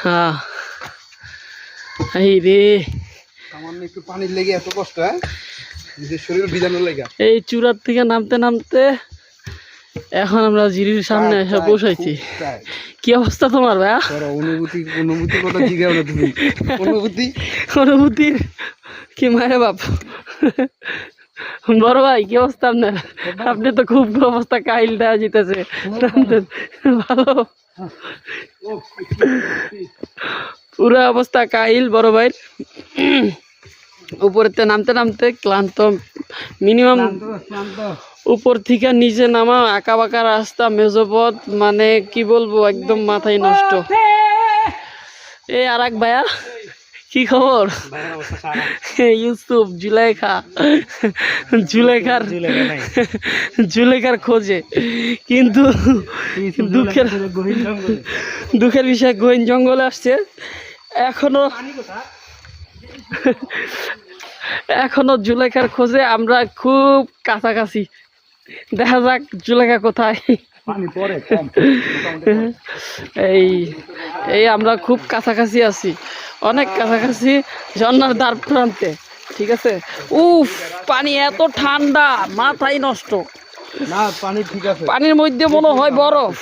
হ্যাঁ এই রে সামান্য একটু পানির লেগে এত কষ্ট, নিজের শরীর বিজানোর লেগে। এই চূড়ার থেকে নামতে নামতে এখন আমরা জিরির সামনে এসে বসাইছি। কি অবস্থা তোমার ভাইয়া? অনুভূতির কথা জিজ্ঞাসা না তুমি। অনুভূতির কি মায়ের বাপ। বড় ভাই কি অবস্থা আপনার? আপনি তো খুব অবস্থা কাহিল দেওয়া যেতেছে। ভালো পুরো অবস্থা কাহিল বড় ভাই। উপরেতে নামতে নামতে ক্লান্ত মিনিমাম। উপর থেকে নিচে নামা আঁকা বাঁকা রাস্তা, মেজপথ, মানে কি বলবো একদম মাথায় নষ্ট। এই আর এক ভাইয়া কি খবর? ইউসুফ জুলেখার খোঁজে, কিন্তু দুঃখের বিষয় গহীন জঙ্গলে আসছে। এখনো জুলেখার খোঁজে আমরা খুব কাছাকাছি। দেখা যাক জুলেখা কোথায়। এই আমরা খুব কাছাকাছি আছি, অনেক কাছাকাছি, ঝর্ণার দ্বার প্রান্তে। ঠিক আছে। উফ, পানি এত ঠান্ডা, মাথায় নষ্ট। না, পানি ঠিক আছে, পানির মধ্যে মনে হয় বরফ।